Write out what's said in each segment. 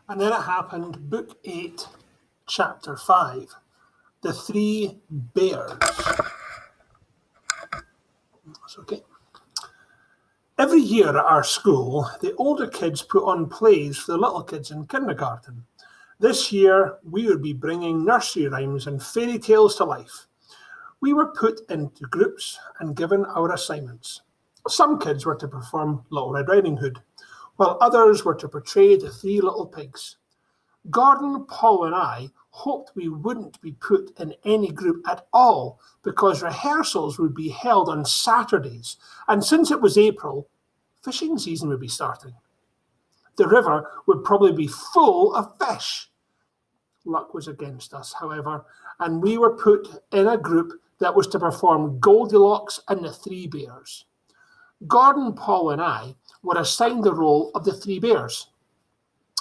And then it happened, Book 8, Chapter 5, The Three Bears. That's okay. Every year at our school, the older kids put on plays for the little kids in kindergarten. This year, we would be bringing nursery rhymes and fairy tales to life. We were put into groups and given our assignments. Some kids were to perform Little Red Riding Hood, while others were to portray the Three Little Pigs. Gordon, Paul, and I hoped we wouldn't be put in any group at all because rehearsals would be held on Saturdays, and since it was April, fishing season would be starting. The river would probably be full of fish. Luck was against us, however, and we were put in a group that was to perform Goldilocks and the Three Bears. Gordon, Paul, and I were assigned the role of the Three Bears.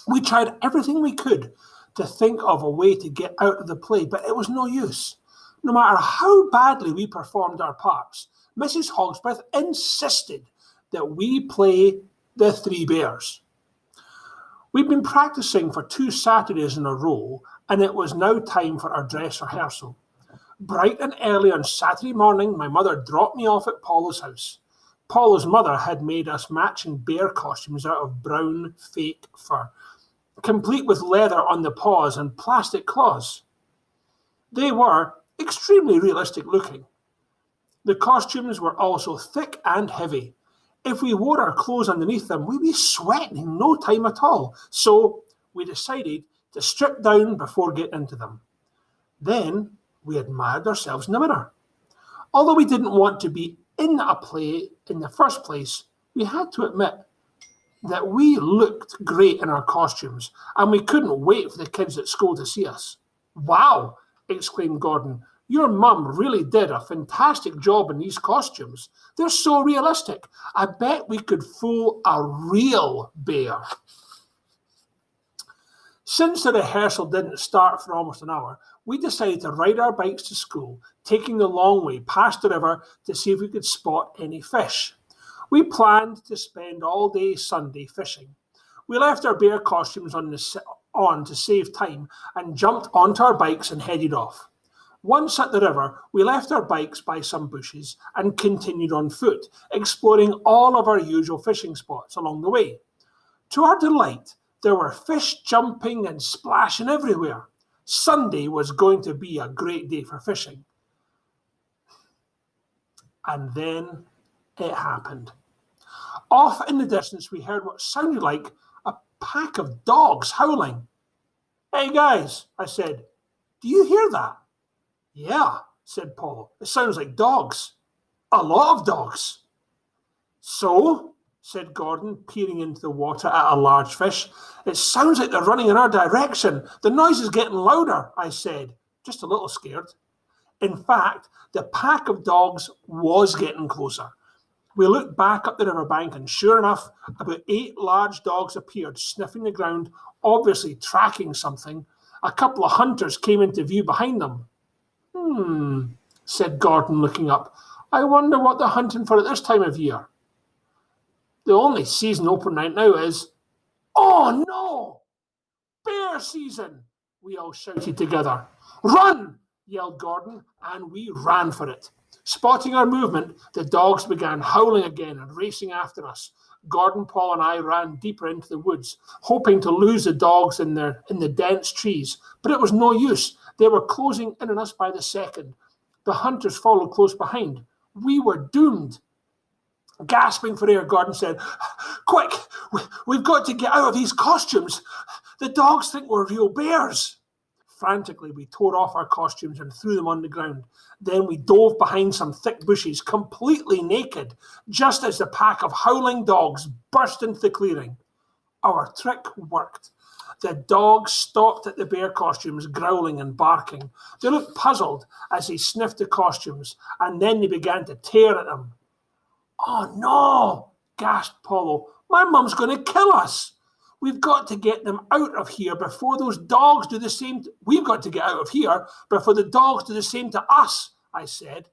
We tried everything we could to think of a way to get out of the play, but it was no use. No matter how badly we performed our parts, Mrs. Hogsworth insisted that we play the Three Bears. We'd been practicing for 2 Saturdays in a row, and it was now time for our dress rehearsal. Bright and early on Saturday morning, my mother dropped me off at Paula's house. Paula's mother had made us matching bear costumes out of brown fake fur, complete with leather on the paws and plastic claws. They were extremely realistic looking. The costumes were also thick and heavy. If we wore our clothes underneath them, we'd be sweating in no time at all. So we decided to strip down before getting into them. Then we admired ourselves in the mirror. Although we didn't want to be in a play in the first place, we had to admit that we looked great in our costumes, and we couldn't wait for the kids at school to see us. "Wow," exclaimed Gordon, "your mum really did a fantastic job in these costumes. They're so realistic. I bet we could fool a real bear." Since the rehearsal didn't start for almost an hour, we decided to ride our bikes to school, taking the long way past the river to see if we could spot any fish. We planned to spend all day Sunday fishing. We left our bear costumes on to save time and jumped onto our bikes and headed off. Once at the river, we left our bikes by some bushes and continued on foot, exploring all of our usual fishing spots along the way. To our delight, there were fish jumping and splashing everywhere. Sunday was going to be a great day for fishing. And then it happened. Off in the distance, we heard what sounded like a pack of dogs howling. "Hey guys," I said, "do you hear that?" "Yeah," said Paul, "it sounds like dogs. A lot of dogs." "So," said Gordon, peering into the water at a large fish, "it sounds like they're running in our direction. The noise is getting louder," I said, just a little scared. In fact, the pack of dogs was getting closer. We looked back up the riverbank, and sure enough, about 8 large dogs appeared, sniffing the ground, obviously tracking something. A couple of hunters came into view behind them. Said Gordon, looking up. "I wonder what they're hunting for at this time of year." "The only season open right now is..." "Oh no! Bear season!" we all shouted together. "Run!" yelled Gordon, and we ran for it. Spotting our movement, the dogs began howling again and racing after us. Gordon, Paul, and I ran deeper into the woods, hoping to lose the dogs in the dense trees, but it was no use. They were closing in on us by the second. The hunters followed close behind. We were doomed. Gasping for air, Gordon said, "Quick, we've got to get out of these costumes. The dogs think we're real bears." Frantically, we tore off our costumes and threw them on the ground. Then we dove behind some thick bushes, completely naked, just as the pack of howling dogs burst into the clearing. Our trick worked. The dogs stopped at the bear costumes, growling and barking. They looked puzzled as they sniffed the costumes, and then they began to tear at them. "Oh no!" gasped Paulo. "My mum's going to kill us. We've got to get them out of here before those dogs do the same. We've got to get out of here before the dogs do the same to us," I said.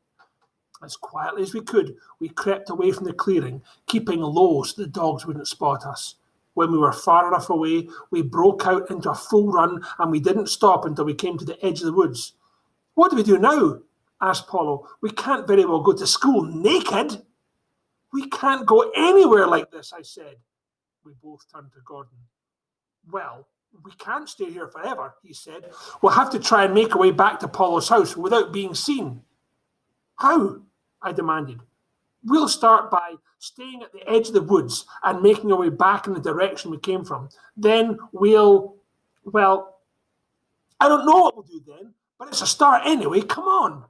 As quietly as we could, we crept away from the clearing, keeping low so the dogs wouldn't spot us. When we were far enough away, we broke out into a full run, and we didn't stop until we came to the edge of the woods. "What do we do now?" asked Paulo. "We can't very well go to school naked." "We can't go anywhere like this," I said. We both turned to Gordon. "Well, we can't stay here forever," he said. "We'll have to try and make our way back to Paulo's house without being seen." "How?" I demanded. "We'll start by staying at the edge of the woods and making our way back in the direction we came from. Then well, I don't know what we'll do then, but it's a start anyway. Come on."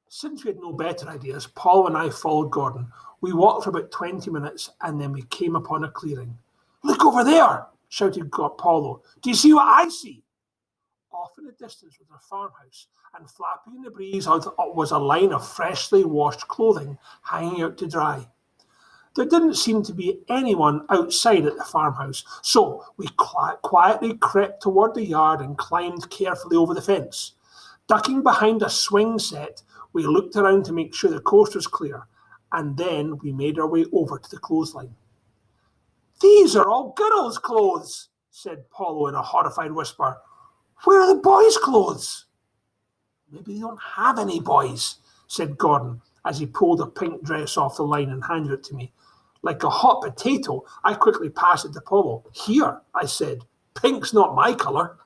Since we had no better ideas, Paul and I followed Gordon. We walked for about 20 minutes, and then we came upon a clearing. "Look over there," shouted Paulo. "Do you see what I see?" Off in the distance was a farmhouse, and flapping in the breeze was a line of freshly washed clothing hanging out to dry. There didn't seem to be anyone outside at the farmhouse, so we quietly crept toward the yard and climbed carefully over the fence. Ducking behind a swing set, we looked around to make sure the coast was clear, and then we made our way over to the clothesline. "These are all girls' clothes," said Paulo in a horrified whisper. "Where are the boys' clothes?" "Maybe they don't have any boys," said Gordon as he pulled a pink dress off the line and handed it to me. Like a hot potato, I quickly passed it to Paulo. "Here," I said. "Pink's not my colour."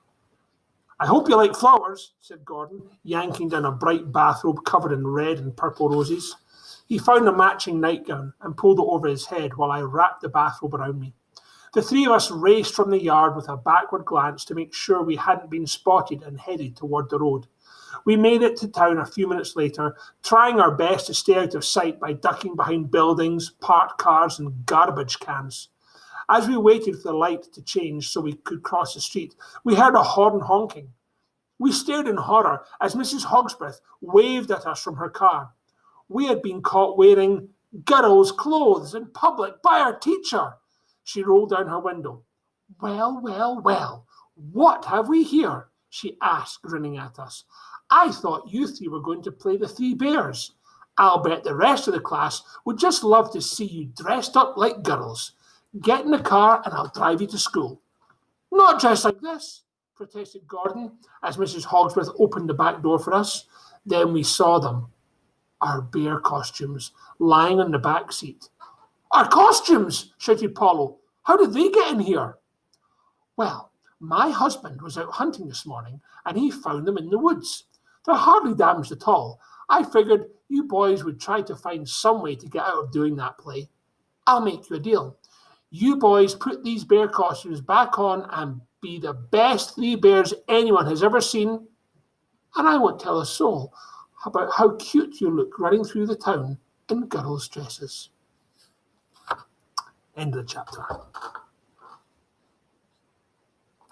"I hope you like flowers," said Gordon, yanking down a bright bathrobe covered in red and purple roses. He found a matching nightgown and pulled it over his head while I wrapped the bathrobe around me. The three of us raced from the yard with a backward glance to make sure we hadn't been spotted and headed toward the road. We made it to town a few minutes later, trying our best to stay out of sight by ducking behind buildings, parked cars, and garbage cans. As we waited for the light to change so we could cross the street, we heard a horn honking. We stared in horror as Mrs. Hogsworth waved at us from her car. We had been caught wearing girls' clothes in public by our teacher. She rolled down her window. "Well, well, well, what have we here?" she asked, grinning at us. "I thought you three were going to play the Three Bears. I'll bet the rest of the class would just love to see you dressed up like girls. Get in the car and I'll drive you to school." "Not dressed like this," protested Gordon as Mrs. Hogsworth opened the back door for us. Then we saw them, our bear costumes, lying on the back seat. "Our costumes!" shouted Paulo. "How did they get in here?" "Well, my husband was out hunting this morning and he found them in the woods. They're hardly damaged at all. I figured you boys would try to find some way to get out of doing that play. I'll make you a deal. You boys put these bear costumes back on and be the best three bears anyone has ever seen, and I won't tell a soul about how cute you look running through the town in girls' dresses." End of the chapter.